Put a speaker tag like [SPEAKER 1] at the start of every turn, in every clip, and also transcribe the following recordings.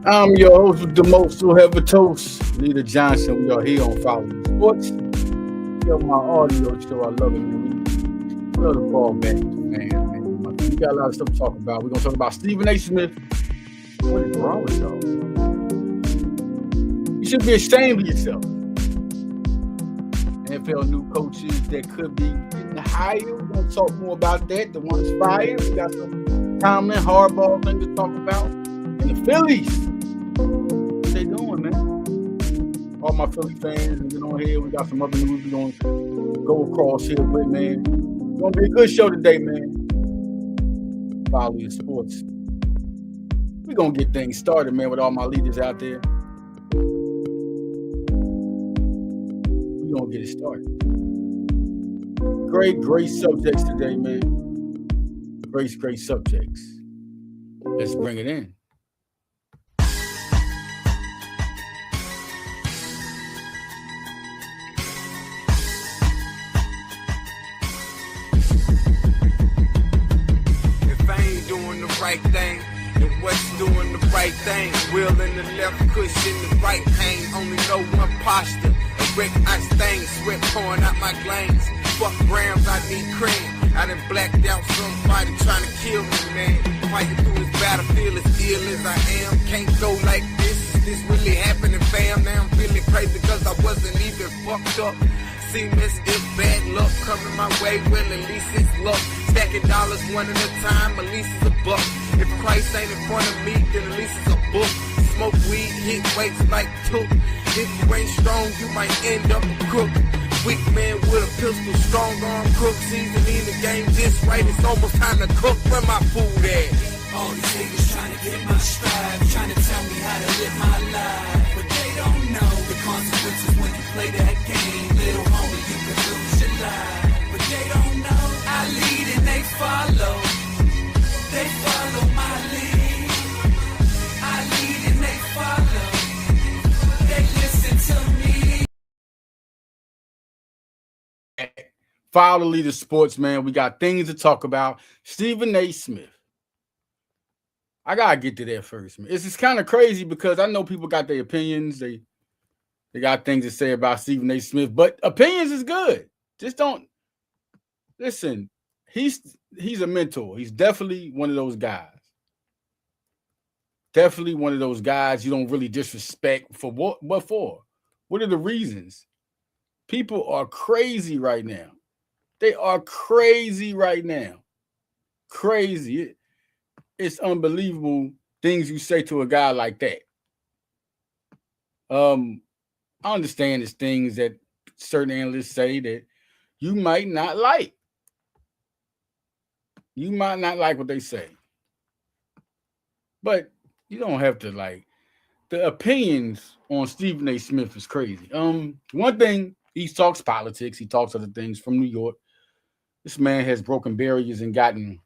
[SPEAKER 1] I'm your host with the most who ever toast, Leader Johnson. We are here on Following Sports. Yo, my audio show, I love it, man. We love the ball back with the fans, man. We got a lot of stuff to talk about. We're going to talk about Stephen A. Smith. What is wrong with y'all? You should be ashamed of yourself. NFL new coaches that could be getting hired. We're going to talk more about that. The ones fired. We got some Tomlin, hardball thing to talk about. And the Phillies. What they doing, man? All my Philly fans, get on here. We got some other news we're going to go across here with, man. It's going to be a good show today, man. Following Sports. We're going to get things started, man, with all my leaders out there. We're going to get it started. Great subjects today, man. Great subjects. Let's bring it in.
[SPEAKER 2] Right thing, and what's doing the right thing? Wheel in the left, cushion the right pain. Only know one posture. A brick ice stain, sweat pouring out my glands. Fuck grams, I need cream. I done blacked out somebody trying to kill me, man. Fighting through this battlefield as ill as I am. Can't go like this. Is this really happening, fam? Now I'm feeling crazy cause I wasn't even fucked up. Seem as if bad luck coming my way, well at least it's luck. Stacking dollars one at a time, at least it's a buck. If Christ ain't in front of me, then at least it's a book. Smoke weed, hit weights like took. If you ain't strong, you might end up a crook. Weak man with a pistol, strong arm crook. Seasoning the game just right, it's almost time to cook. Where my food at?
[SPEAKER 3] All these niggas trying to get my stride, trying to tell me how to live my life. But they don't know the consequences when you play that game. Little homie, you can lose your life. But they don't know I lead and they follow. They follow my lead. I lead and they follow. They listen to me.
[SPEAKER 1] Follow the leader sports, man. We got things to talk about. Stephen A. Smith. I gotta get to that first, man. It's just kind of crazy because I know people got their opinions. They got things to say about Stephen A. Smith, but opinions is good. Just don't listen. He's a mentor. He's definitely one of those guys. Definitely one of those guys you don't really disrespect for what for? What are the reasons? People are crazy right now. They are crazy right now. Crazy. It's unbelievable things you say to a guy like that. I understand it's things that certain analysts say that you might not like. You might not like what they say. But you don't have to like. The opinions on Stephen A. Smith is crazy. One thing, he talks politics. He talks other things from New York. This man has broken barriers and gotten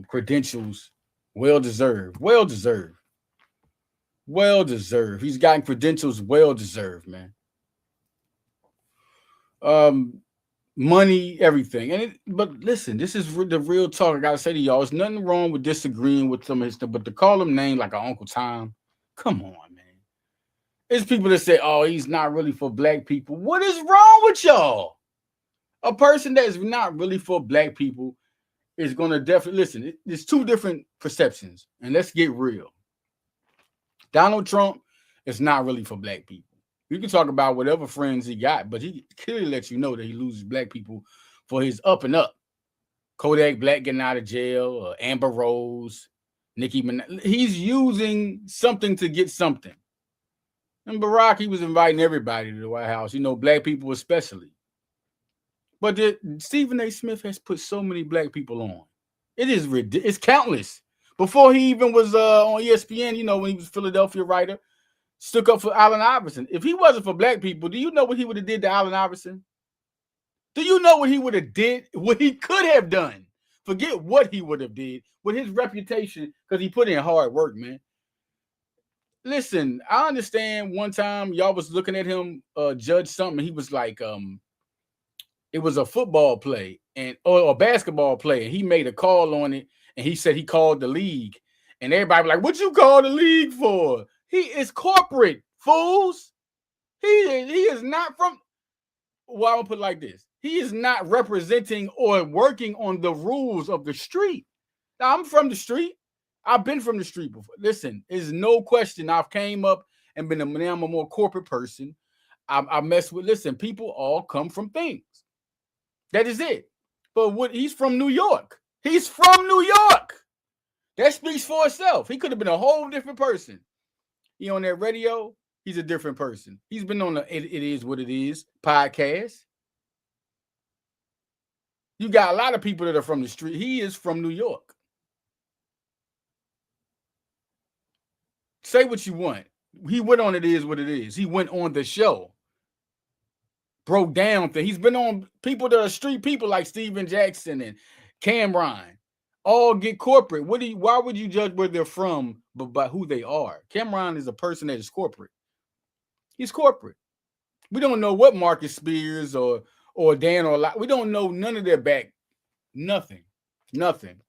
[SPEAKER 1] credentials well deserved. He's gotten credentials well deserved, man. Money, everything. But listen, this is the real talk. I gotta say to y'all, there's nothing wrong with disagreeing with some of his stuff, but to call him name like an Uncle Tom, come on, man. There's people that say, oh, he's not really for black people. What is wrong with y'all? A person that's not really for black people is going to definitely listen. There's two different perceptions, and let's get real. Donald Trump is not really for black people. You can talk about whatever friends he got, but he clearly lets you know that he loses black people for his up and up. Kodak Black getting out of jail, Amber Rose, Nicki Minaj. He's using something to get something. And Barack, he was inviting everybody to the White House, black people especially. But Stephen A. Smith has put so many black people on. It is ridiculous. It's countless. Before he even was on ESPN, when he was a Philadelphia writer, stuck up for Allen Iverson. If he wasn't for black people, do you know what he would have did to Allen Iverson? Do you know what he would have did? What he could have done? Forget what he would have did with his reputation, because he put in hard work, man. Listen, I understand one time y'all was looking at him judge something. He was like, it was a football play or a basketball play, and he made a call on it, and he said he called the league, And everybody be like, what you call the league for? He is corporate, fools. He is not from, well, I'm gonna put it like this. He is not representing or working on the rules of the street. Now, I'm from the street. I've been from the street before. Listen, there's no question I've came up and been now I'm a more corporate person. I mess with, listen, people all come from things. That is it. But he's from New York. He's from New York. That speaks for itself. He could have been a whole different person. He on that radio, he's a different person. He's been on the It Is What It Is podcast. You got a lot of people that are from the street. He is from New York. Say what you want. He went on It Is What It Is. He went on the show. Broke down things. He's been on people that are street people like Steven Jackson and Cameron. All get corporate. Why would you judge where they're from but by who they are? Cameron is a person that is corporate. He's corporate. We don't know what Marcus Spears or Dan or we don't know none of their back. Nothing.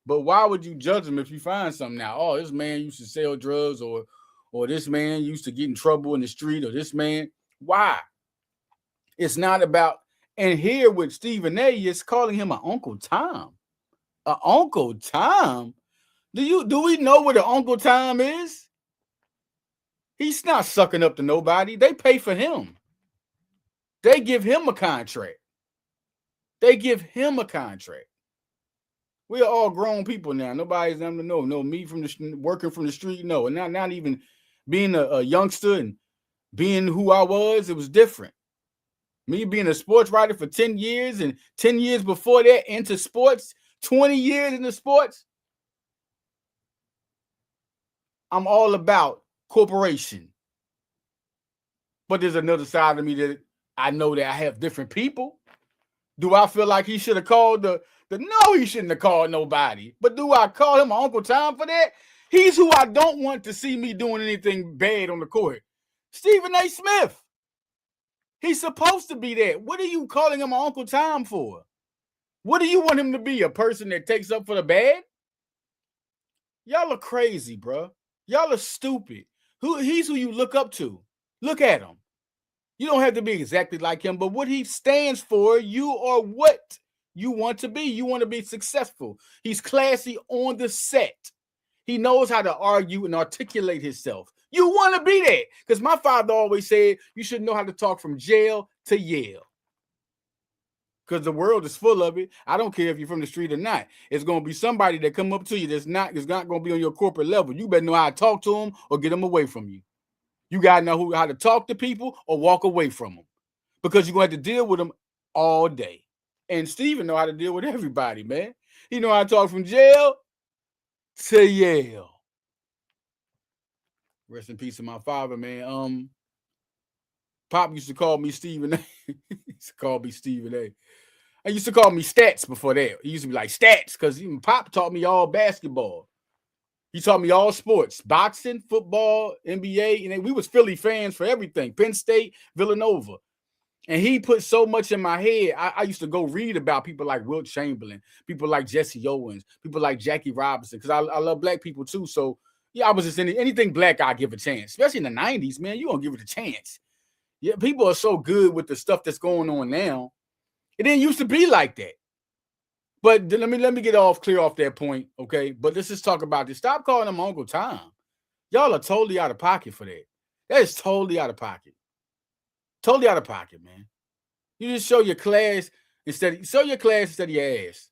[SPEAKER 1] But why would you judge them if you find something now? Oh, this man used to sell drugs or this man used to get in trouble in the street or this man. Why? It's not about, and here with Stephen A, it's calling him an Uncle Tom. An Uncle Tom? Do we know what an Uncle Tom is? He's not sucking up to nobody. They pay for him. They give him a contract. We are all grown people now. Nobody's them to know. No, me from working from the street. No, and not even being a youngster and being who I was. It was different. Me being a sports writer for 10 years and 10 years before that into sports, 20 years into sports. I'm all about corporation. But there's another side of me that I know that I have different people. Do I feel like he should have called no, he shouldn't have called nobody. But do I call him Uncle Tom for that? He's who I don't want to see me doing anything bad on the court. Stephen A. Smith. He's supposed to be that. What are you calling him Uncle Tom for? What do you want him to be? A person that takes up for the bad? Y'all are crazy, bro. Y'all are stupid. He's who you look up to. Look at him. You don't have to be exactly like him, but what he stands for, you are what you want to be. You want to be successful. He's classy on the set. He knows how to argue and articulate himself. You want to be that. Because my father always said you should know how to talk from jail to Yale. Because the world is full of it. I don't care if you're from the street or not. It's going to be somebody that come up to you that's not going to be on your corporate level. You better know how to talk to them or get them away from you. You got to know how to talk to people or walk away from them. Because you're going to have to deal with them all day. And Steven know how to deal with everybody, man. He know how to talk from jail to Yale. Rest in peace to my father, man. Pop used to call me Stephen A. He used to call me Stephen A. I used to call me Stats before that. He used to be like Stats because Pop taught me all basketball. He taught me all sports, boxing, football, NBA, and we was Philly fans for everything. Penn State, Villanova. And he put so much in my head. I used to go read about people like Wilt Chamberlain, people like Jesse Owens, people like Jackie Robinson, because I love black people too. So, yeah, I was just in anything black, I give a chance. Especially in the 90s, man, you don't give it a chance. Yeah, people are so good with the stuff that's going on now. It didn't used to be like that. But let me get clear off that point, okay? But let's just talk about this. Stop calling him Uncle Tom. Y'all are totally out of pocket for that. That is totally out of pocket. Totally out of pocket, man. You just show your class instead of your ass.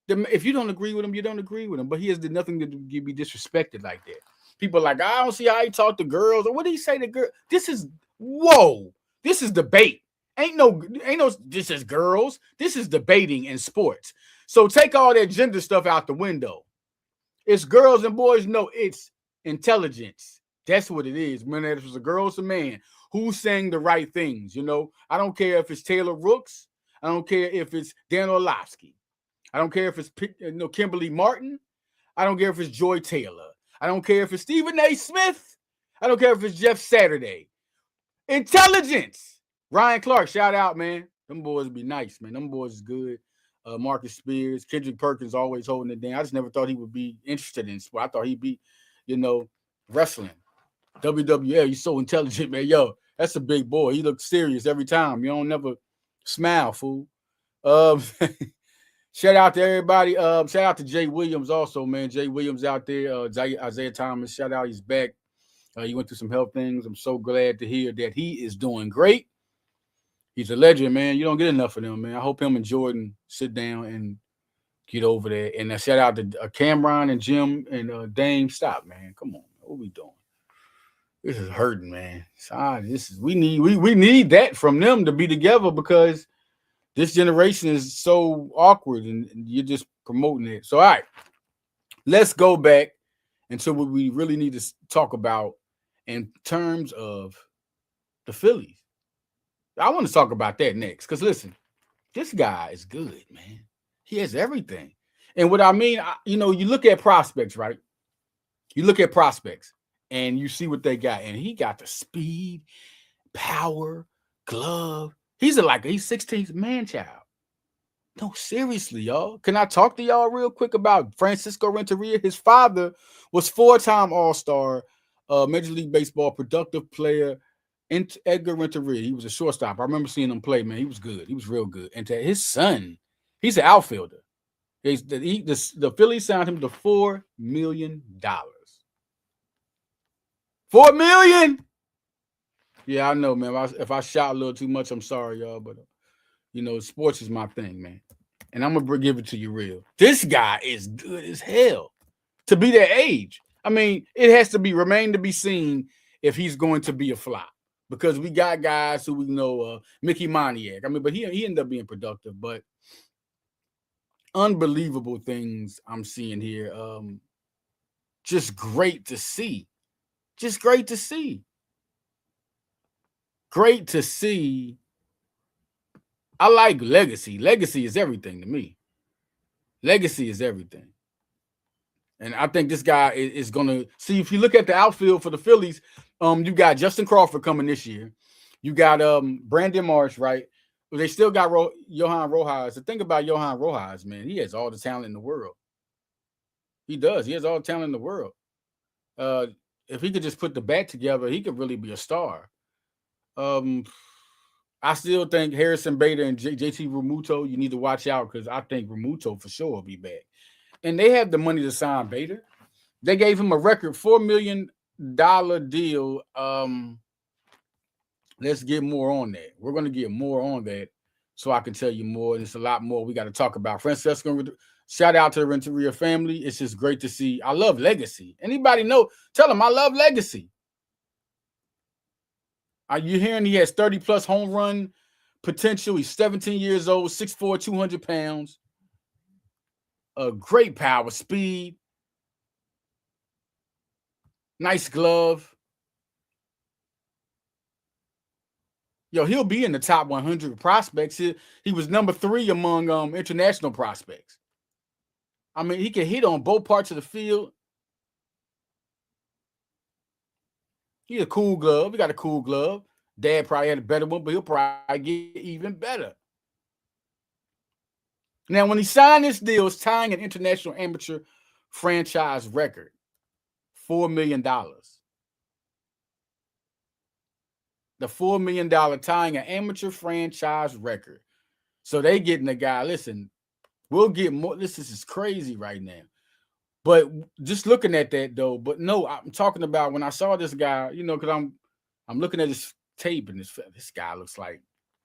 [SPEAKER 1] If you don't agree with him, you don't agree with him. But he has did nothing to be disrespected like that. People are like, I don't see how he talk to girls. Or what did he say to girls? This is debate. Ain't no, this is girls. This is debating in sports. So take all that gender stuff out the window. It's girls and boys. No, it's intelligence. That's what it is. Whether it was a girl or a man, who's saying the right things, I don't care if it's Taylor Rooks. I don't care if it's Dan Orlovsky. I don't care if it's Kimberly Martin. I don't care if it's Joy Taylor. I don't care if it's Stephen A. Smith. I don't care if it's Jeff Saturday. Intelligence. Ryan Clark, shout out, man. Them boys be nice, man. Them boys is good. Marcus Spears, Kendrick Perkins always holding it down. I just never thought he would be interested in sport. I thought he'd be. wrestling, WWL. He's so intelligent, man. Yo, that's a big boy. He looks serious every time. You don't never smile, fool. Um, shout out to everybody. Shout out to Jay Williams also, man. Jay Williams out there. Isaiah Thomas, shout out. He's back. He went through some health things. I'm so glad to hear that he is doing great. He's a legend, man. You don't get enough of them, man. I hope him and Jordan sit down and get over there. And shout out to Cameron and Jim and Dame. Stop, man. Come on. What we doing? This is hurting, man. We need that from them to be together because this generation is so awkward and you're just promoting it. So, all right, let's go back into what we really need to talk about in terms of the Phillies. I want to talk about that next because, listen, this guy is good, man. He has everything. And what I mean, you look at prospects, right? You look at prospects and you see what they got. And he got the speed, power, glove. He's 16th man child. No, seriously, y'all. Can I talk to y'all real quick about Francisco Renteria? His father was 4-time All-Star, Major League Baseball productive player, Edgar Renteria. He was a shortstop. I remember seeing him play, man. He was good. He was real good. And to his son, he's an outfielder. The Phillies signed him to $4 million. $4 million. Yeah, I know, man. If I shout a little too much, I'm sorry, y'all. But sports is my thing, man. And I'm gonna give it to you real. This guy is good as hell to be that age. I mean, it has to remain to be seen if he's going to be a flop because we got guys who we know, Mickey Moniak. I mean, but he ended up being productive. But unbelievable things I'm seeing here. Just great to see. Just great to see. Great to see. I like legacy. Legacy is everything to me. Legacy is everything. And I think this guy is going to see. If you look at the outfield for the Phillies, you got Justin Crawford coming this year. You got Brandon Marsh, right? They still got Johan Rojas. The thing about Johan Rojas, man, he has all the talent in the world. He does. He has all the talent in the world. If he could just put the bat together, he could really be a star. I still think Harrison Bader and JT Realmuto, you need to watch out because I think Realmuto for sure will be back. And they have the money to sign Bader. They gave him a record $4 million deal. Let's get more on that. We're going to get more on that so I can tell you more. There's a lot more we got to talk about. Francisco, shout out to the Renteria family. It's just great to see. I love legacy. Anybody know? Tell them I love legacy. Are you hearing he has 30-plus home run potential? He's 17 years old, 6'4", 200 pounds. A great power, speed. Nice glove. Yo, he'll be in the top 100 prospects. He was number 3 among international prospects. I mean, he can hit on both parts of the field. He a cool glove. He got a cool glove. Dad probably had a better one, but he'll probably get even better. Now, when he signed this deal, it's tying an international amateur franchise record, $4 million. The $4 million tying an amateur franchise record. So they getting the guy. Listen, we'll get more. This is crazy right now. But just looking at that though, but no, I'm talking about when I saw this guy, because I'm looking at his tape and this guy looks like,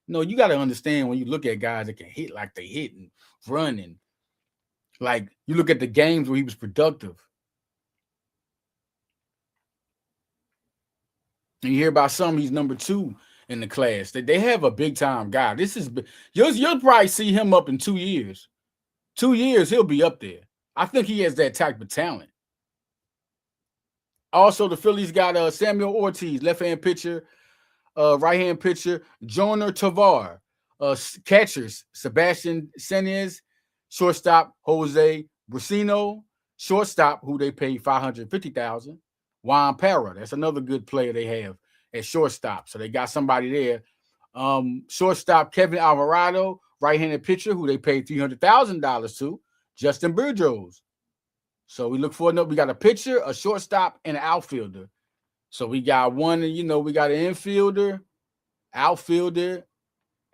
[SPEAKER 1] you got to understand when you look at guys that can hit like they hit and run and like you look at the games where he was productive. And you hear about some, he's number 2 in the class. They have a big time guy. This is you'll probably see him up in 2 years. 2 years, he'll be up there. I think he has that type of talent. Also, the Phillies got Samuel Ortiz, left-hand pitcher, right-hand pitcher, Jonah Tovar, catchers, Sebastian Senez, shortstop, Jose Brusino, shortstop, who they paid $550,000, Juan Parra. That's another good player they have at shortstop. So they got somebody there. Shortstop, Kevin Alvarado, right-handed pitcher, who they paid $300,000 to, Justin Boudreaux. So we look forward to we got a pitcher, a shortstop, and an outfielder. So we got one, we got an infielder, outfielder,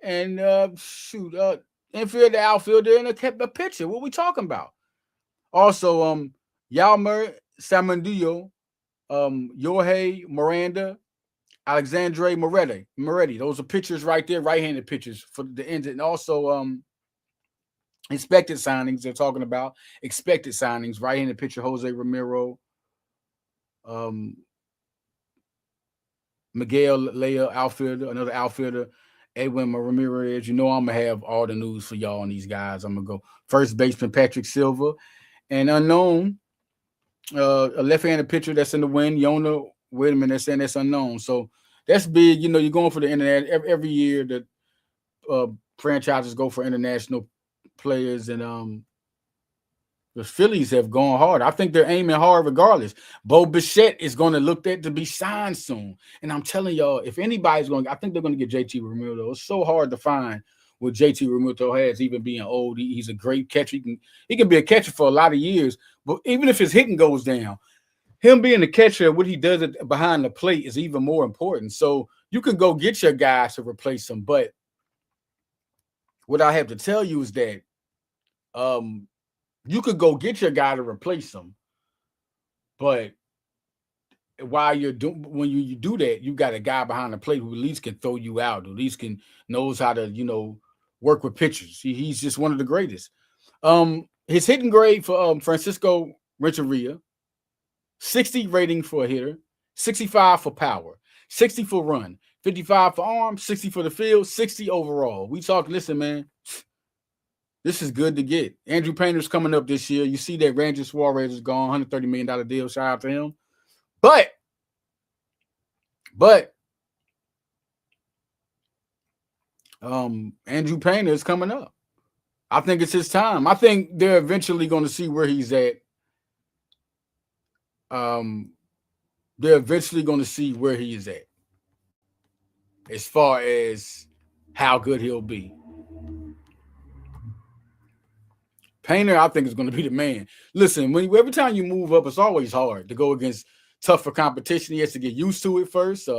[SPEAKER 1] and infielder, outfielder, and a pitcher. What we talking about? Also, Yalmer Samanduyo, Jorge Miranda, Alexandre Moretti. Those are pitchers right there, right-handed pitchers for the end. And also expected signings they're talking about. Expected signings, right-handed pitcher Jose Ramiro, um, Miguel Leia, outfielder, another outfielder, Edwin Ramirez. You know I'm gonna have all the news for y'all on these guys. I'm gonna go first baseman Patrick Silva, and unknown, a left-handed pitcher that's in the wind, Yona Whitman. They're saying that's unknown. So that's big. You're going for the internet every year that franchises go for international players, and the Phillies have gone hard. I think they're aiming hard regardless. Bo Bichette is going to look at to be signed soon. And I'm telling y'all, if anybody's going, I think they're going to get JT Realmuto. It's so hard to find what JT Realmuto has, even being old. He's a great catcher. He can be a catcher for a lot of years. But even if his hitting goes down, him being a catcher, what he does behind the plate is even more important. So you can go get your guys to replace him. But what I have to tell you is that you could go get your guy to replace him, but while when you do that, you got a guy behind the plate who at least can throw you out, who at least knows how to work with pitchers. He's just one of the greatest. His hitting grade for Francisco Renteria, 60 rating for a hitter, 65 for power, 60 for run, 55 for arm, 60 for the field, 60 overall. We talk. Listen, man. This is good to get. Andrew Painter's coming up this year. You see that Ranger Suarez is gone, $130 million deal. Shout out to him. But Andrew Painter is coming up. I think it's his time. I think they're eventually going to see where he's at. They're eventually going to see where he is at as far as how good he'll be. Painter, I think, is going to be the man. Listen, every time you move up, it's always hard to go against tougher competition. He has to get used to it first.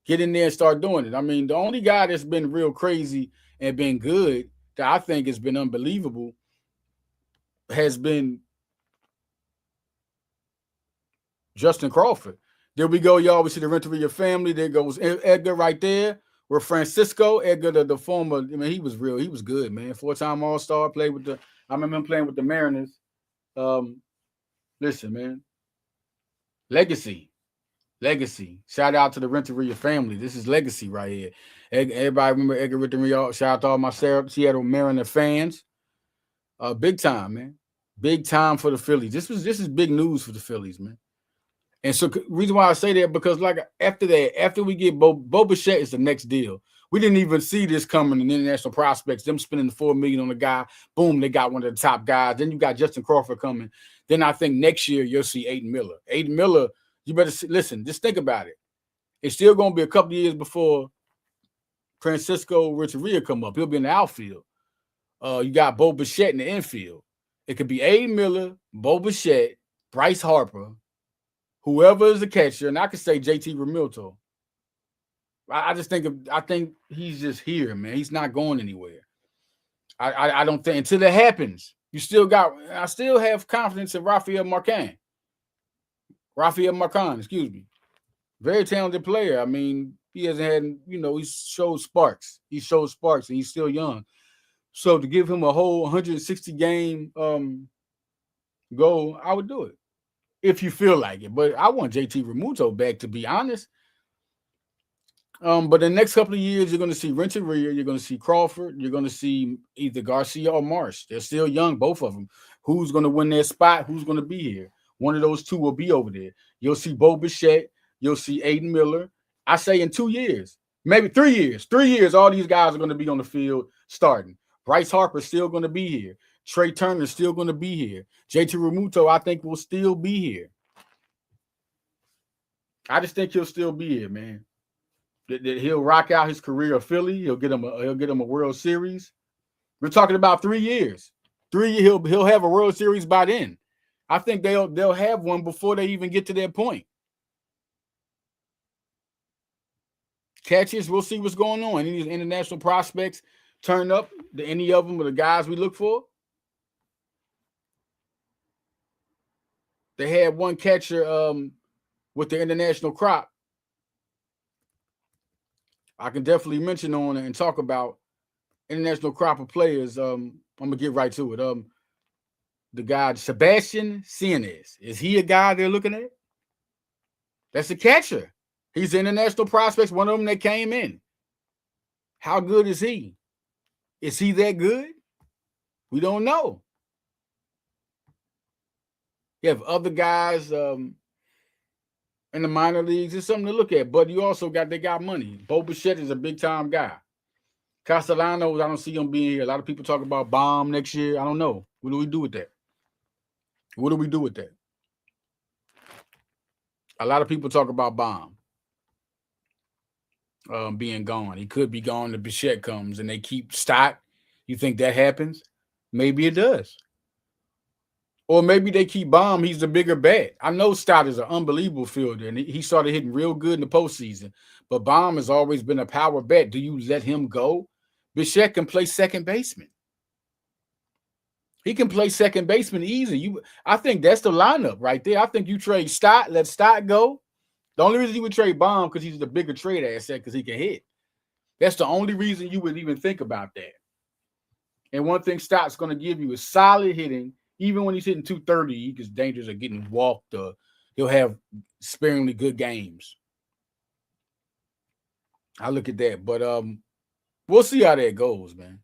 [SPEAKER 1] Get in there and start doing it. I mean, the only guy that's been real crazy and been good that I think has been unbelievable has been Justin Crawford. There we go, y'all. We see the Renteria family. There goes Edgar right there. We're Francisco Edgar, the former. I mean, he was real. He was good, man. 4-time All-Star. Played with I remember him playing with the Mariners. Listen, man. Legacy. Shout out to the Renteria family. This is legacy right here. Everybody remember Edgar Renteria. Shout out to all my Seattle Mariner fans. Big time, man. Big time for the Phillies. This is big news for the Phillies, man. And so, reason why I say that, because like after we get Bo Bichette is the next deal. We didn't even see this coming in international prospects. Them spending the $4 million on a guy. Boom, they got one of the top guys. Then you got Justin Crawford coming. Then I think next year you'll see Aiden Miller. Aiden Miller, you better listen. Just think about it. It's still going to be a couple of years before Francisco Renteria come up. He'll be in the outfield. You got Bo Bichette in the infield. It could be Aiden Miller, Bo Bichette, Bryce Harper, whoever is the catcher, and I could say JT Realmuto. I think he's just here, man. He's not going anywhere. I don't think until it happens. I still have confidence in Rafael Marquez, excuse me. Very talented player. I mean, he hasn't had, he showed sparks. And he's still young. So to give him a whole 160 game goal, I would do it. If you feel like it. But I want JT Realmuto back, to be honest. But the next couple of years, you're going to see Renteria, you're going to see Crawford, you're going to see either Garcia or Marsh. They're still young, both of them. Who's going to win their spot? Who's going to be here? One of those two will be over there. You'll see Bo Bichette. You'll see Aiden Miller. I say in 2 years, maybe 3 years. 3 years, all these guys are going to be on the field starting. Bryce Harper's still going to be here. Trey Turner's still going to be here. JT Realmuto, I think, will still be here. I just think he'll still be here, man. He'll rock out his career of Philly. He'll get him a World Series. We're talking about 3 years. 3 years, he'll have a World Series by then. I think they'll have one before they even get to that point. Catches, we'll see what's going on. Any of these international prospects turn up? Any of them are the guys we look for? They had one catcher with the international crop. I can definitely mention on it and talk about international crop of players. I'm gonna get right to it. The guy Sebastian Cienez, is he a guy they're looking at? That's a catcher. He's an international prospect, one of them that came in. How good is he? Is he that good? We don't know. You have other guys in the minor leagues. It's something to look at, but you also they got money. Bo Bichette is a big time guy. Castellanos, I don't see him being here. A lot of people talk about Bomb next year. I don't know. What do we do with that? What do we do with that? A lot of people talk about Bomb being gone. He could be gone if Bichette comes and they keep Stott. You think that happens? Maybe it does. Or maybe they keep Bomb. He's the bigger bat. I know Stott is an unbelievable fielder, and he started hitting real good in the postseason. But Bomb has always been a power bat. Do you let him go? Bichette can play second baseman. He can play second baseman easy. I think that's the lineup right there. I think you trade Stott, let Stott go. The only reason you would trade Bomb because he's the bigger trade asset because he can hit. That's the only reason you would even think about that. And one thing Stott's going to give you is solid hitting. Even when he's hitting 230, he gets dangerous of getting walked. He'll have sparingly good games. I look at that, but we'll see how that goes, man.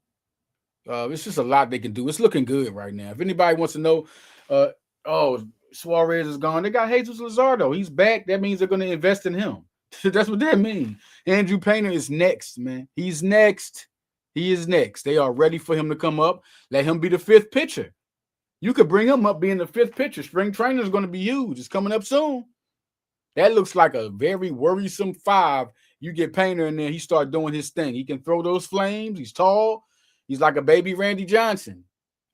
[SPEAKER 1] It's just a lot they can do. It's looking good right now. If anybody wants to know, Suarez is gone. They got Jesus Luzardo. He's back. That means they're going to invest in him. That's what that means. Andrew Painter is next, man. He's next. He is next. They are ready for him to come up. Let him be the fifth pitcher. You could bring him up being the fifth pitcher. Spring training is going to be huge. It's coming up soon. That looks like a very worrisome 5. You get Painter in there, he start doing his thing. He can throw those flames. He's tall. He's like a baby Randy Johnson.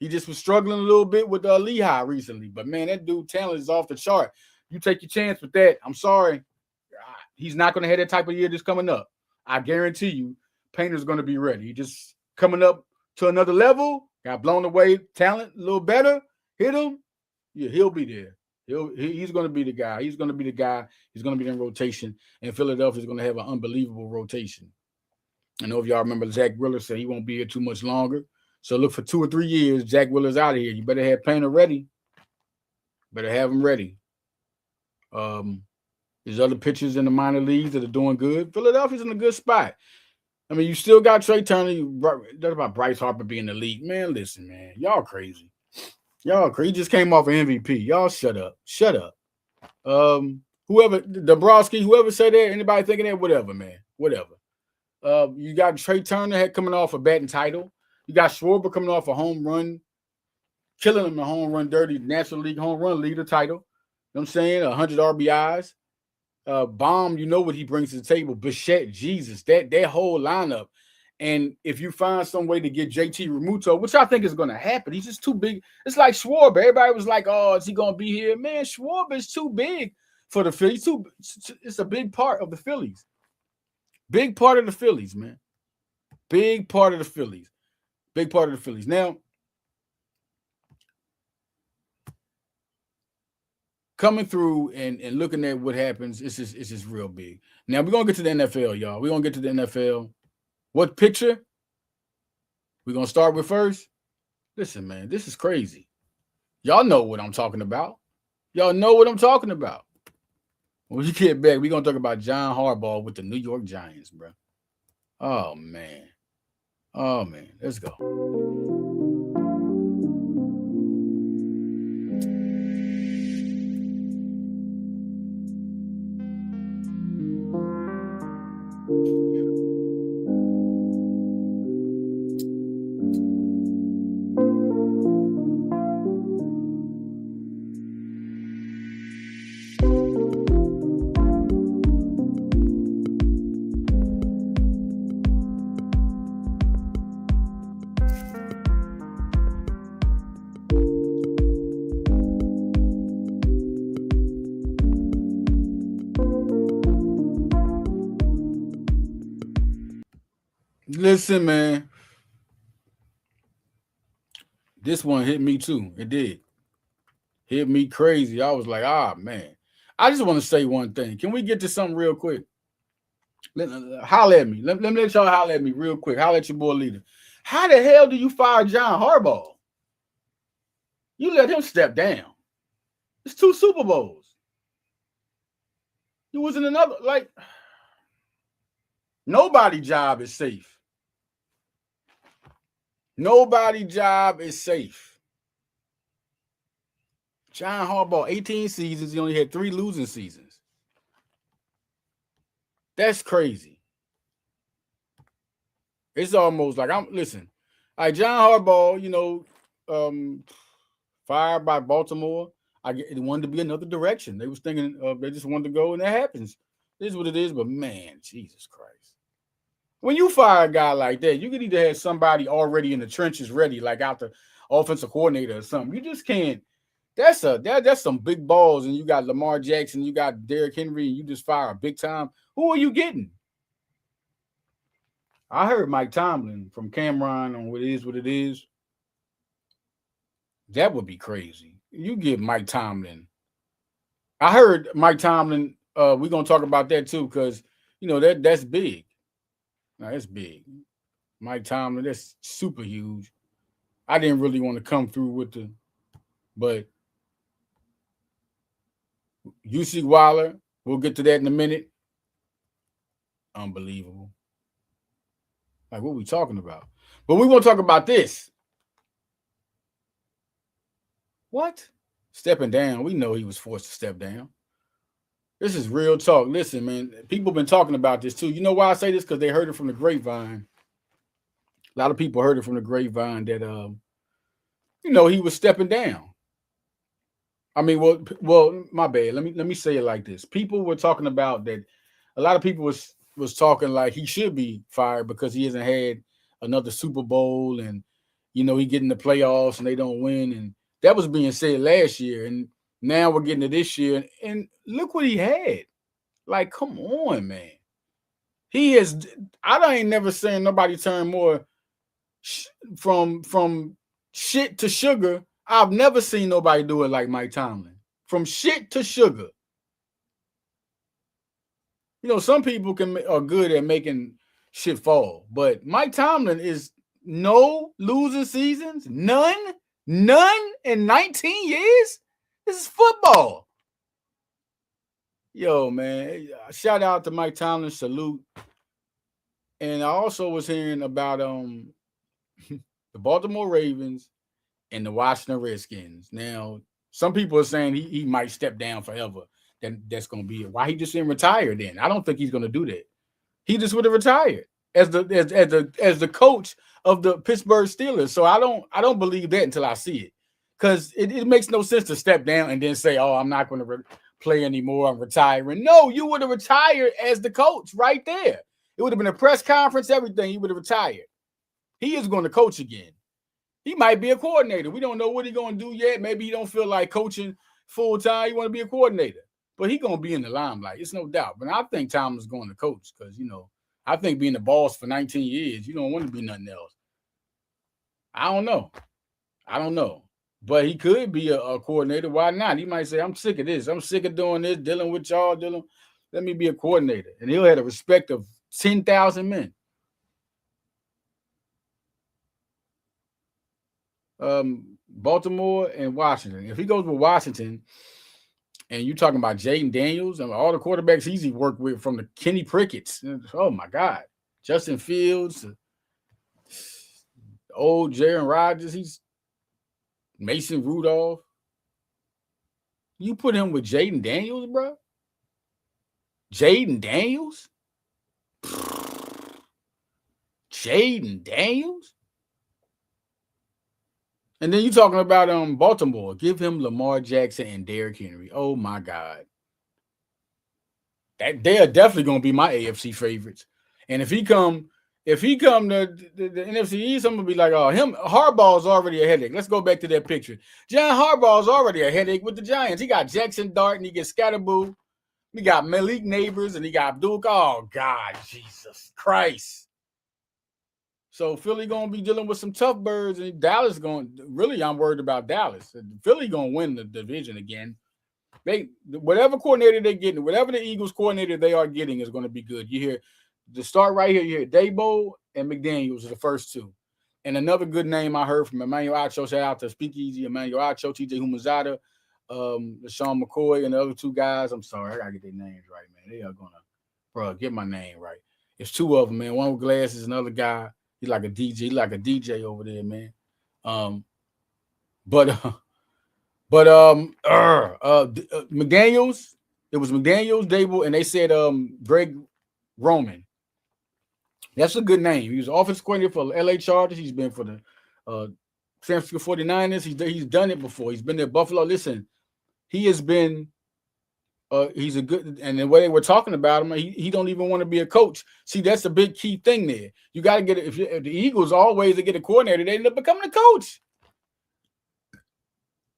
[SPEAKER 1] He just was struggling a little bit with Lehigh recently. But, man, that dude talent is off the chart. You take your chance with that. I'm sorry. He's not going to have that type of year that's coming up. I guarantee you Painter's going to be ready. He just coming up to another level. Got blown away, talent a little better, hit him. Yeah, he'll be there. He's going to be the guy. He's going to be the guy. He's going to be in rotation, and Philadelphia's going to have an unbelievable rotation. I know if y'all remember Zach Wheeler said he won't be here too much longer. So look for 2 or 3 years, Zach Wheeler's out of here. You better have Painter ready. Better have him ready. There's other pitchers in the minor leagues that are doing good. Philadelphia's in a good spot. I mean, you still got Trey Turner. That's about Bryce Harper being elite. Man, listen, man. Y'all crazy. Y'all crazy. He just came off an MVP. Y'all shut up. Shut up. Whoever, Dabrowski, whoever said that, anybody thinking that, whatever, man. Whatever. You got Trey Turner coming off a batting title. You got Schwarber coming off a home run, killing him in home run dirty, National League home run leader title. You know what I'm saying? 100 RBIs. Bomb, you know what he brings to the table. Bichette, Jesus, that whole lineup. And if you find some way to get JT Realmuto, which I think is going to happen, he's just too big. It's like Schwarber. Everybody was like, oh, is he going to be here? Man, Schwarber is too big for the Phillies. It's a big part of the Phillies. Big part of the Phillies, man. Big part of the Phillies. Big part of the Phillies. Now, coming through and looking at what happens, it's just real big. Now, we're going to get to the NFL, y'all. We're going to get to the NFL. What picture we're going to start with first? Listen, man, this is crazy. Y'all know what I'm talking about. Y'all know what I'm talking about. When we get back, we're going to talk about John Harbaugh with the New York Giants, bro. Oh, man. Oh, man. Let's go. Listen, man. This one hit me too. It did. Hit me crazy. I was like, man. I just want to say one thing. Can we get to something real quick? Holler at me. Let me let y'all holler at me real quick. Holler at your boy leader. How the hell do you fire John Harbaugh? You let him step down. It's 2 Super Bowls. He was in another, like, nobody's job is safe. Nobody's job is safe. John Harbaugh, 18 seasons, he only had 3 losing seasons. That's crazy. It's almost like listen. Like John Harbaugh, fired by Baltimore. It wanted to be another direction. They was thinking they just wanted to go, and that happens. This is what it is. But man, Jesus Christ. When you fire a guy like that, you could either have somebody already in the trenches ready, like out the offensive coordinator or something. You just can't. That's some big balls, and you got Lamar Jackson, you got Derrick Henry, and you just fire a big time. Who are you getting? I heard Mike Tomlin from Cameron on what it is. That would be crazy. You give Mike Tomlin. I heard Mike Tomlin. We're gonna talk about that too, because that's big. Now that's big. Mike Tomlin, that's super huge. I didn't really want to come through with but UC Wilder, we'll get to that in a minute. Unbelievable. Like, what are we talking about? But we want to talk about this. What? Stepping down. We know he was forced to step down. This is real talk. Listen, man, people have been talking about this too. You know why I say this? Because they heard it from the grapevine. A lot of people heard it from the grapevine that, he was stepping down. I mean, well, my bad. Let me say it like this. People were talking about that. A lot of people was talking like he should be fired because he hasn't had another Super Bowl, and he get in the playoffs and they don't win, and that was being said last year, and now we're getting to this year, and look what he had. Like, come on, man. He is. I ain't never seen nobody turn more from shit to sugar. I've never seen nobody do it like Mike Tomlin. From shit to sugar. Some people are good at making shit fall, but Mike Tomlin is no losing seasons, none in 19 years. This is football. Yo, man, shout out to Mike Tomlin, salute. And I also was hearing about the Baltimore Ravens and the Washington Redskins. Now, some people are saying he might step down forever. Then that's going to be it. Why he just didn't retire then? I don't think he's going to do that. He just would have retired as the coach of the Pittsburgh Steelers. So I don't believe that until I see it, because it makes no sense to step down and then say, "Oh, I'm not going to play anymore. I'm retiring." No, you would have retired as the coach right there. It would have been a press conference, everything. He would have retired. He is going to coach again. He might be a coordinator. We don't know what he's going to do yet. Maybe he don't feel like coaching full time. He want to be a coordinator. But he's going to be in the limelight. It's no doubt. But I think Tomlin's going to coach because, I think being the boss for 19 years, you don't want to be nothing else. I don't know. But he could be a coordinator. Why not? He might say, I'm sick of this. I'm sick of doing this, dealing with y'all. Let me be a coordinator. And he'll have the respect of 10,000 men. Baltimore and Washington. If he goes with Washington, and you're talking about Jaden Daniels and all the quarterbacks he's worked with, from the Kenny Prickett's, oh my God, Justin Fields, old Jaron Rodgers, he's Mason Rudolph. You put him with Jaden Daniels, bro? Jaden Daniels? Jaden Daniels? And then you're talking about Baltimore. Give him Lamar Jackson and Derrick Henry. Oh my God. They are definitely going to be my AFC favorites. And if he come to the NFC East, I'm going to be like, oh, Harbaugh's already a headache. Let's go back to that picture. John Harbaugh's already a headache with the Giants. He got Jackson Dart and he gets Scatterboo. He got Malik Neighbors and he got Abdul. Oh God, Jesus Christ. So Philly gonna be dealing with some tough birds, and Dallas going. Really, I'm worried about Dallas. Philly gonna win the division again. They whatever coordinator they're getting, whatever the Eagles coordinator they are getting is going to be good. You hear the start right here. You hear Dabo and McDaniels are the first two, and another good name I heard from Emmanuel Acho. Shout out to Speakeasy, Emmanuel Acho, TJ Humazada, Sean McCoy, and the other two guys. I'm sorry, I gotta get their names right, man. They are gonna, bro, get my name right. It's two of them, man. One with glasses, another guy. He's like a DJ. He's like a DJ over there, man. Um, but McDaniels, it was McDaniels, Dable, and they said Greg Roman. That's a good name. He was offensive coordinator for LA Chargers. He's been for the San Francisco 49ers. He's done it before. He's been there Buffalo. Listen, he has been he's a good, and the way they were talking about him, he don't even want to be a coach. See, that's a big key thing there. You got to get it. If the Eagles always to get a coordinator, they end up becoming a coach.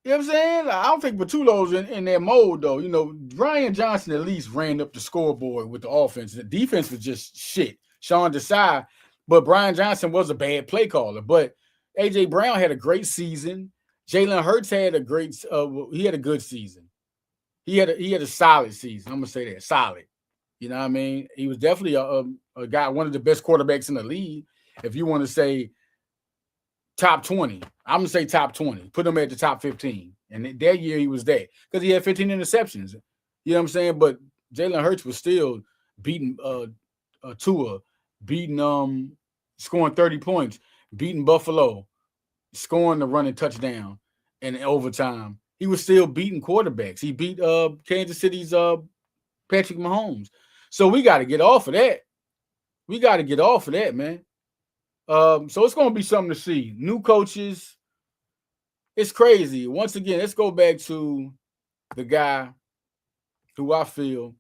[SPEAKER 1] You know what I'm saying? I don't think Patullo's in their mode, though. You know, Brian Johnson at least ran up the scoreboard with the offense. The defense was just shit. Sean Desai, but Brian Johnson was a bad play caller. But A.J. Brown had a great season. Jalen Hurts had a great he had a good season. He had a solid season. I'm going to say that. Solid. You know what I mean? He was definitely a guy, one of the best quarterbacks in the league. If you want to say top 20. I'm going to say top 20. Put him at the top 15. And that year he was there because he had 15 interceptions. You know what I'm saying? But Jalen Hurts was still beating Tua, beating scoring 30 points, beating Buffalo, scoring the running touchdown in overtime. He was still beating quarterbacks. He beat Kansas City's Patrick Mahomes. So we got to get off of that. We got to get off of that, man. So it's going to be something to see. New coaches. It's crazy. Once again, let's go back to the guy who I feel,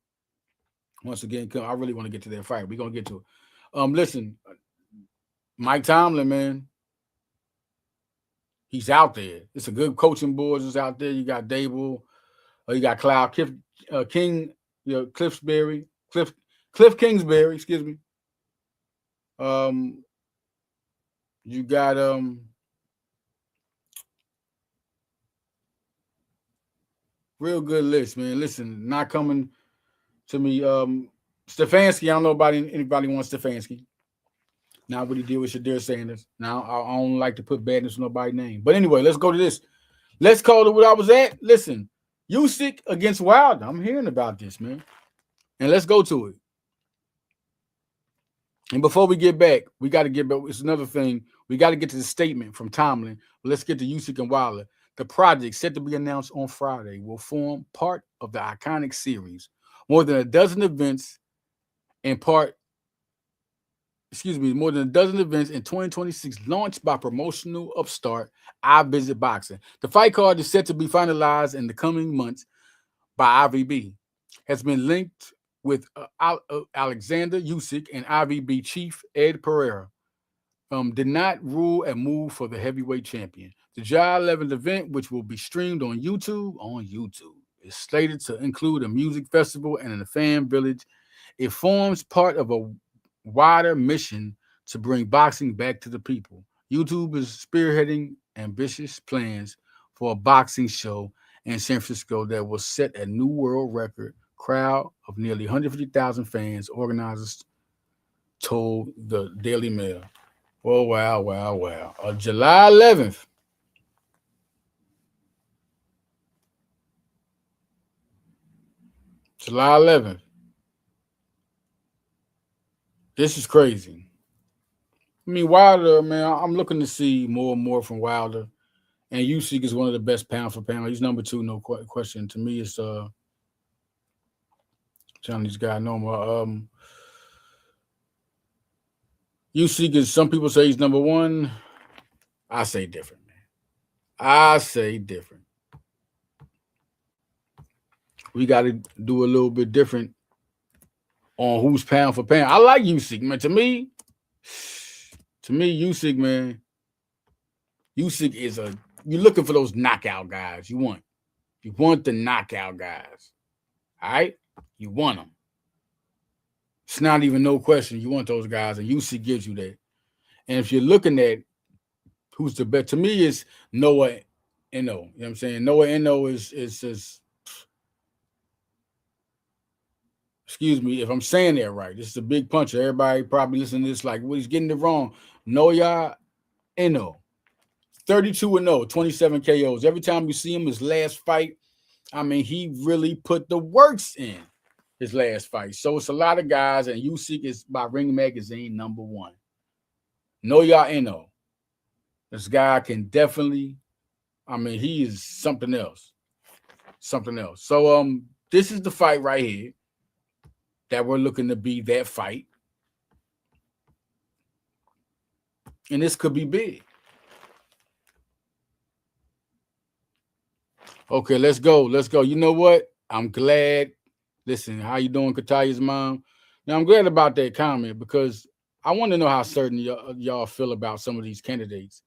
[SPEAKER 1] once again, I really want to get to that fight. We're going to get to it. Listen, Mike Tomlin, man, he's out there. It's a good coaching board that's out there. You got Dable, you got Cliff King, Cliff Kingsbury, excuse me. You got real good list, man. Listen, not coming to me. Stefanski, I don't know about anybody wants Stefanski. Not what he did with Shadir Sanders. Now, I don't like to put badness on nobody's name. But anyway, let's go to this. Let's call it what I was at. Listen, Usyk against Wilder. I'm hearing about this, man. And let's go to it. And before we get back, we got to get back. It's another thing. We got to get to the statement from Tomlin. But let's get to Usyk and Wilder. The project set to be announced on Friday will form part of the iconic series. More than a dozen events in 2026 launched by promotional upstart I Visit Boxing. The fight card is set to be finalized in the coming months by IVB. Has been linked with Alexander Usyk and IVB chief Ed Pereira. Did not rule a move for the heavyweight champion. The July 11th event, which will be streamed on YouTube, is slated to include a music festival and a fan village. It forms part of a wider mission to bring boxing back to the people. YouTube is spearheading ambitious plans for a boxing show in San Francisco that will set a new world record crowd of nearly 150,000 fans, organizers told the Daily Mail. Oh, wow. July 11th. July 11th. This is crazy. I mean, Wilder, man, I'm looking to see more and more from Wilder. And Usyk is one of the best pound for pound. He's number 2, no question. To me, it's Johnny's guy, no Usyk is, some people say he's number 1. I say different, man. I say different. We got to do a little bit different on who's pound for pound. I like Usyk, man. To me, Usyk, man. Usyk is you're looking for those knockout guys. You want the knockout guys. All right? You want them. It's not even no question. You want those guys, and Usyk gives you that. And if you're looking at who's the best, to me is Noah Eno. You know what I'm saying? Noah Eno is excuse me if I'm saying that right. This is a big puncher. Everybody probably listening to this like, well, he's getting it wrong. Noah Eno, 32-0, 27 KOs. Every time you see him, his last fight, I mean, he really put the works in his last fight. So it's a lot of guys, and Usyk is by Ring Magazine #1. Noah Eno. This guy can definitely, I mean, he is something else. Something else. So this is the fight right here that we're looking to be that fight. And this could be big. Okay, let's go. Let's go. You know what? I'm glad. Listen, how you doing, Kataya's mom? Now, I'm glad about that comment because I want to know how certain y'all feel about some of these candidates.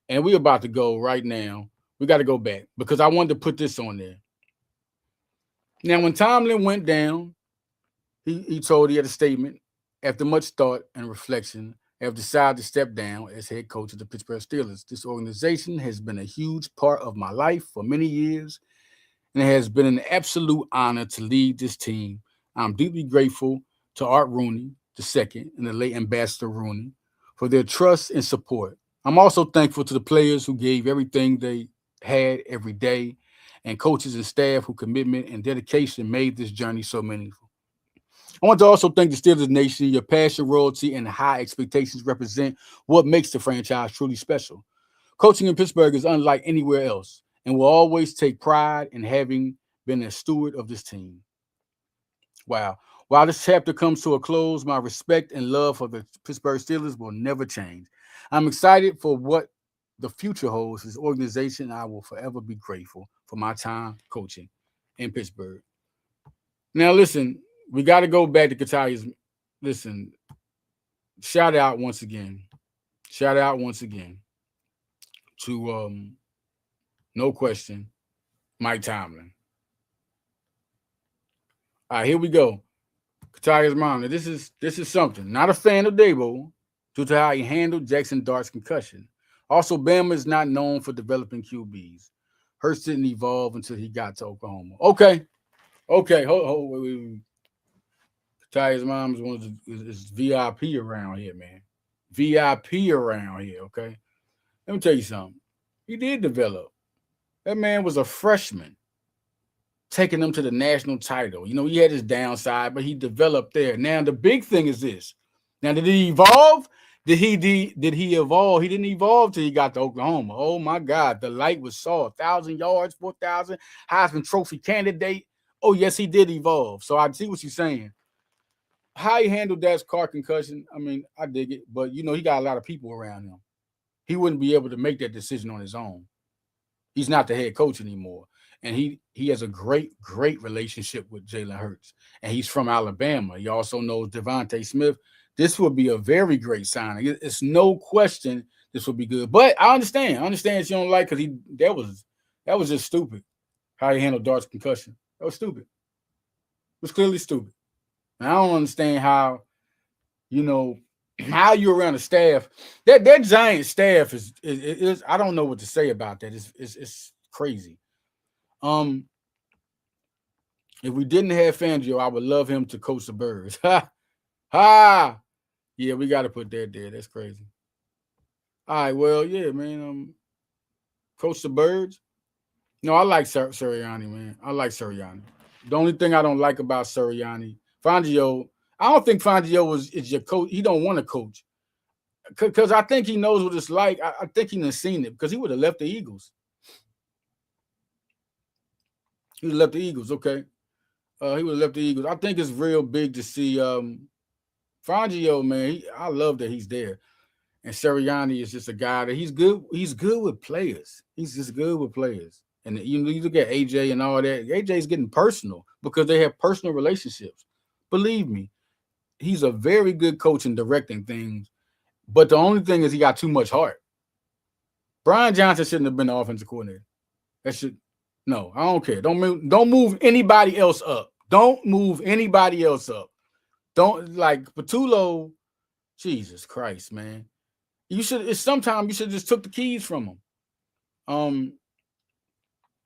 [SPEAKER 1] And we're about to go right now. We got to go back because I wanted to put this on there. Now, when Tomlin went down, he told he had a statement. After much thought and reflection, I have decided to step down as head coach of the Pittsburgh Steelers. This organization has been a huge part of my life for many years, and it has been an absolute honor to lead this team. I'm deeply grateful to Art Rooney II and the late Ambassador Rooney for their trust and support. I'm also thankful to the players who gave everything they had every day, and coaches and staff whose commitment and dedication made this journey so meaningful. I want to also thank the Steelers Nation. Your passion, royalty, and high expectations represent what makes the franchise truly special. Coaching in Pittsburgh is unlike anywhere else, and will always take pride in having been a steward of this team. Wow. While this chapter comes to a close, my respect and love for the Pittsburgh Steelers will never change. I'm excited for what the future holds. This organization, I will forever be grateful for my time coaching in Pittsburgh. Now, listen, we got to go back to Kataya's. Listen, shout out once again. Shout out once again to no question, Mike Tomlin. All right, here we go. Kataya's mom. Now, this is something. Not a fan of Dabo due to how he handled Jackson Dart's concussion. Also, Bama is not known for developing QBs. Hurts didn't evolve until he got to Oklahoma. Okay. Wait. Kataya's mom is one of is VIP around here, man. VIP around here, okay? Let me tell you something. He did develop. That man was a freshman, taking them to the national title. You know, he had his downside, but he developed there. Now, the big thing is this. Now, did he evolve? Did he evolve? He didn't evolve till he got to Oklahoma. Oh, my God. The light was saw. 1,000 yards, 4,000, Heisman Trophy candidate. Oh, yes, he did evolve. So I see what you're saying. How he handled that car concussion, I mean, I dig it. But, you know, he got a lot of people around him. He wouldn't be able to make that decision on his own. He's not the head coach anymore. And he has a great relationship with Jalen Hurts. And he's from Alabama. He also knows Devontae Smith. This would be a very great signing. It's no question this would be good. But I understand. I understand if you don't like because that was just stupid. How he handled Dart's concussion. That was stupid. It was clearly stupid. And I don't understand how, you know, how you're around a staff. That giant staff is I don't know what to say about that. It's crazy. If we didn't have Fangio, I would love him to coach the Birds. Ha! Ha! Yeah, we got to put that there. That's crazy. All right, well, yeah, man. Coach the Birds. No, I like Sirianni, man. I like Sirianni. The only thing I don't like about Sirianni, Fangio, I don't think Fangio is your coach. He don't want to coach. Because I think he knows what it's like. I think he has seen it because he would have left the Eagles. He would have left the Eagles, okay. He would have left the Eagles. I think it's real big to see Fangio, man. I love that he's there. And Sirianni is just a guy that he's good. He's good with players. He's just good with players. And you look at AJ and all that. AJ's getting personal because they have personal relationships. Believe me, he's a very good coach in directing things. But the only thing is he got too much heart. Brian Johnson shouldn't have been the offensive coordinator. No, I don't care. Don't move anybody else up. Don't move anybody else up. Don't like Patullo. Jesus Christ, man. You should. It's sometimes you should just took the keys from him. Um,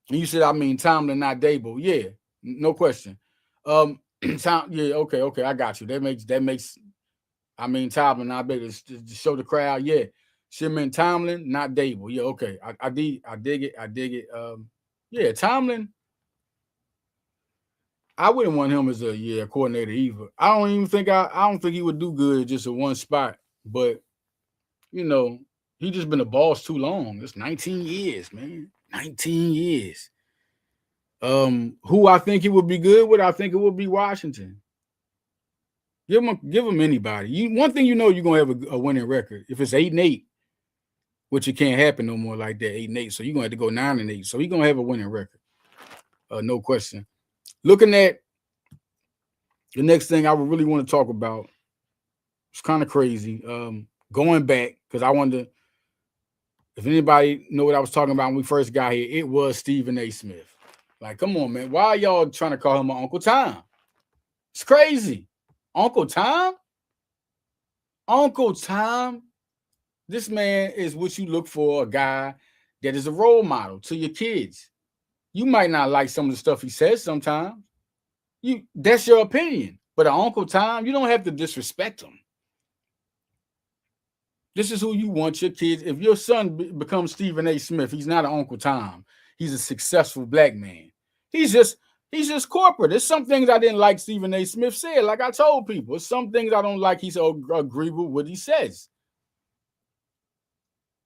[SPEAKER 1] and you said, I mean, Tomlin, not Dable. Yeah, no question. Tom, yeah, okay, I got you. That makes. I mean, Tomlin, not Dable. To show the crowd, yeah. Should mean Tomlin, not Dable. Yeah, okay. I dig it. Yeah, Tomlin. I wouldn't want him as a coordinator either. I don't think he would do good just in one spot. But you know, he just been a boss too long. It's 19 years, man. 19 years. Who I think he would be good with, I think it would be Washington. Give him anybody. One thing you're gonna have a winning record. If it's 8-8, which it can't happen no more like that, 8-8. So you're gonna have to go 9-8. So he's gonna have a winning record. No question. Looking at the next thing I would really want to talk about, it's kind of crazy. Going back, because I wonder if anybody know what I was talking about when we first got here, it was Stephen A. Smith. Like, come on, man. Why are y'all trying to call him Uncle Tom? It's crazy. Uncle Tom? Uncle Tom? This man is what you look for, a guy that is a role model to your kids. You might not like some of the stuff he says sometimes. That's your opinion. But Uncle Tom, you don't have to disrespect him. This is who you want your kids. If your son becomes Stephen A. Smith, he's not an Uncle Tom. He's a successful black man. He's just corporate. There's some things I didn't like Stephen A. Smith said. Like I told people, there's some things I don't like. He's agree with what he says.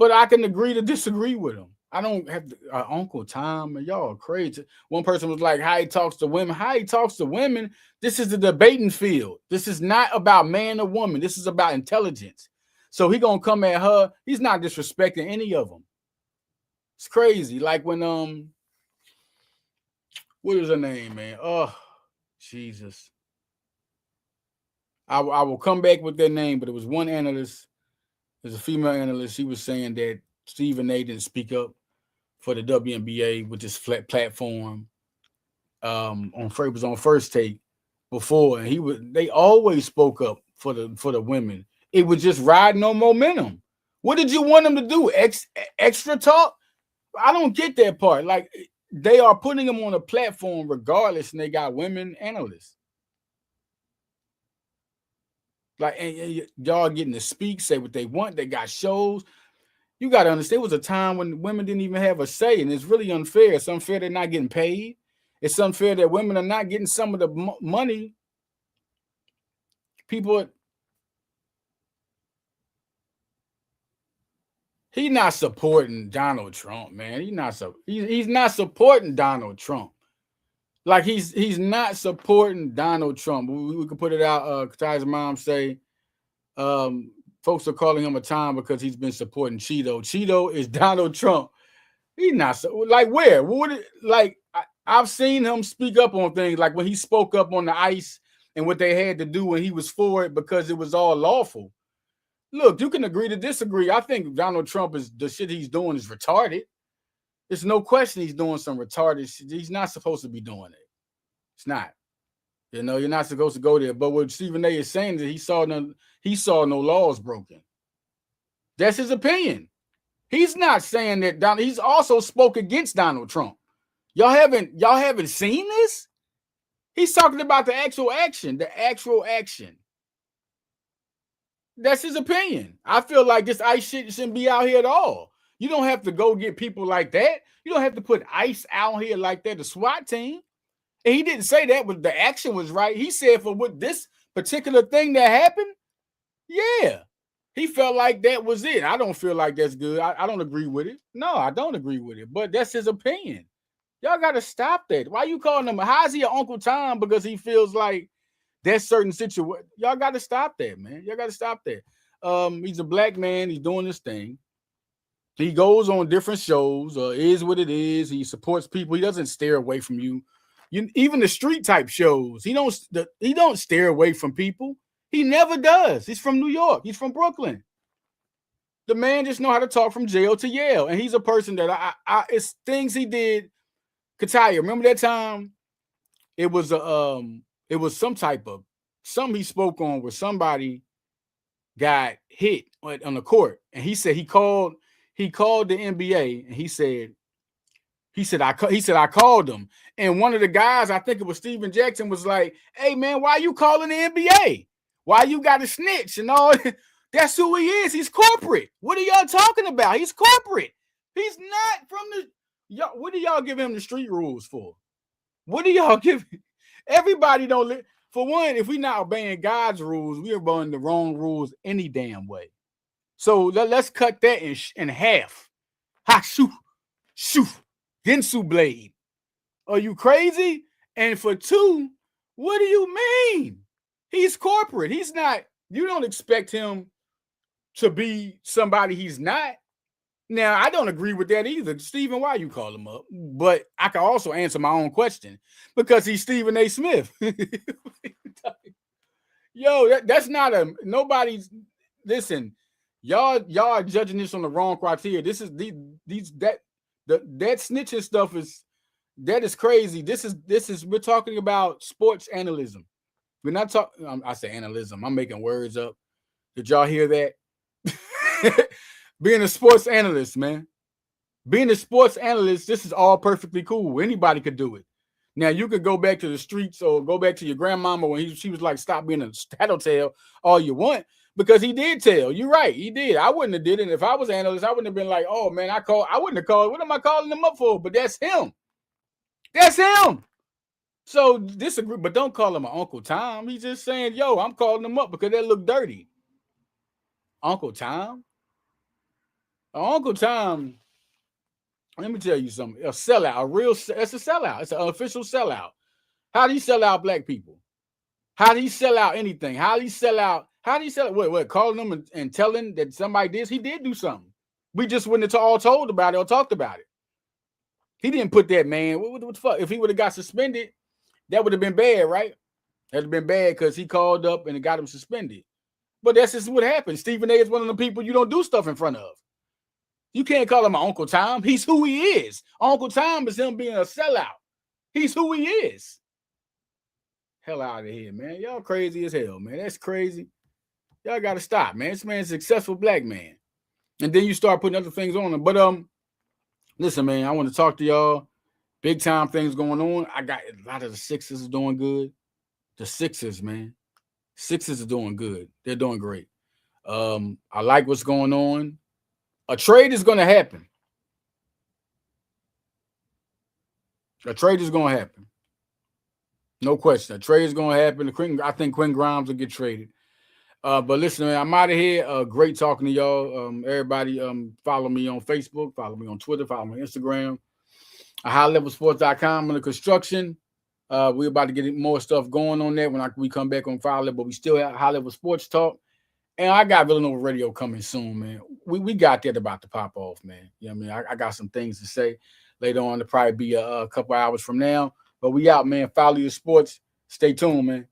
[SPEAKER 1] But I can agree to disagree with him. I don't have to, Uncle Tom, and y'all are crazy. One person was like, how he talks to women. How he talks to women, this is the debating field. This is not about man or woman. This is about intelligence. So he gonna come at her. He's not disrespecting any of them. It's crazy. Like when what is her name, man? Oh, Jesus. I will come back with their name, but it was one analyst. There's a female analyst. She was saying that Stephen A. didn't speak up for the WNBA with this flat platform. It was on First Take before, and they always spoke up for the women. It was just riding on momentum. What did you want them to do? Extra talk? I don't get that part. Like, they are putting them on a platform regardless, and they got women analysts. Like, and y'all getting to speak, say what they want. They got shows. You got to understand, there was a time when women didn't even have a say, and it's really unfair. It's unfair they're not getting paid. It's unfair that women are not getting some of the money. People, he's not supporting Donald Trump, man. He's not supporting Donald Trump. Like, he's not supporting Donald Trump. We could put it out. Ty's mom say, folks are calling him a Tom because he's been supporting Cheeto. Cheeto is Donald Trump. He's not like where? I've seen him speak up on things like when he spoke up on the ICE and what they had to do when he was for it because it was all lawful. Look, you can agree to disagree. I think Donald Trump the shit he's doing is retarded. There's no question he's doing some retarded shit. He's not supposed to be doing it. It's not. You know, you're not supposed to go there. But what Stephen A. is saying is that he saw no laws broken. That's his opinion. He's not saying that he's also spoke against Donald Trump. Y'all haven't seen this? He's talking about the actual action. That's his opinion. I feel like this ICE shit shouldn't be out here at all. You don't have to go get people like that. You don't have to put ICE out here like that, the SWAT team. And he didn't say that, but the action was right. He said for what this particular thing that happened, yeah. He felt like that was it. I don't feel like that's good. I don't agree with it. No, I don't agree with it. But that's his opinion. Y'all got to stop that. Why you calling him? How is he an Uncle Tom because he feels like that certain situation? Y'all got to stop that, man. Y'all got to stop that. He's a black man. He's doing this thing. He goes on different shows. Is what it is. He supports people. He doesn't stare away from you. Even the street type shows, he don't stare away from people. He never does. He's from New York. He's from Brooklyn. The man just know how to talk from jail to Yale, and he's a person that it's things he did. Kataya, remember that time? It was some type of something he spoke on with somebody. got hit on the court, and he said he called the NBA, and he said I called them, and one of the guys, I think it was Steven Jackson, was like, "Hey man, why you calling the NBA? Why you got to snitch and all?" That's who he is. He's corporate. What are y'all talking about? He's corporate. He's not from the y'all. What do y'all give him the street rules for? What do y'all give? Everybody don't live. For one, if we not obeying God's rules, we are obeying the wrong rules any damn way. So let's cut that in half. Ha shoo, shoo, Ginsu blade. Are you crazy? And for two, what do you mean? He's corporate. He's not. You don't expect him to be somebody he's not. Now, I don't agree with that either. Stephen, why you call him up? But I can also answer my own question because he's Stephen A. Smith. Yo, that's not nobody's. Listen, y'all are judging this on the wrong criteria. This is that snitching stuff is crazy. This is we're talking about sports analysis. We're not talking. I say analysis. I'm making words up. Did y'all hear that? Being a sports analyst, man. Being a sports analyst, this is all perfectly cool. Anybody could do it. Now, you could go back to the streets or go back to your grandmama when she was like, stop being a tattletale all you want, because he did tell. You're right. He did. I wouldn't have did it. If I was an analyst, I wouldn't have been like, oh, man, I wouldn't have called. What am I calling him up for? But that's him. That's him. So disagree, but don't call him an Uncle Tom. He's just saying, yo, I'm calling him up because they look dirty. Uncle Tom? Uncle Tom, let me tell you something. A sellout, it's a sellout. It's an official sellout. How do you sell out black people? How do you sell out anything? How do you sell out? What, calling them and telling that somebody did? He did do something. We just wouldn't have all told about it or talked about it. He didn't put that man. What the fuck? If he would have got suspended, that would have been bad, right? That would have been bad because he called up and it got him suspended. But that's just what happened. Stephen A. is one of the people you don't do stuff in front of. You can't call him an Uncle Tom. He's who he is. Uncle Tom is him being a sellout. He's who he is. Hell out of here, man. Y'all crazy as hell, man. That's crazy. Y'all got to stop, man. This man's a successful black man. And then you start putting other things on him. But listen, man, I want to talk to y'all. Big time things going on. I got a lot of the Sixers are doing good. The Sixers, man. Sixers are doing good. They're doing great. I like what's going on. A trade is going to happen. A trade is going to happen. No question. A trade is going to happen. I think Quinn Grimes will get traded. But listen, man, I'm out of here. Great talking to y'all. Everybody follow me on Facebook, follow me on Twitter, follow me on Instagram. HighLevelSports.com under construction. We're about to get more stuff going on that when we come back on Fire Level, but we still have High Level Sports Talk. And I got Villanova Radio coming soon, man. We got that about to pop off, man. You know what I mean? I got some things to say later on. It'll probably be a couple hours from now. But we out, man. Follow your sports. Stay tuned, man.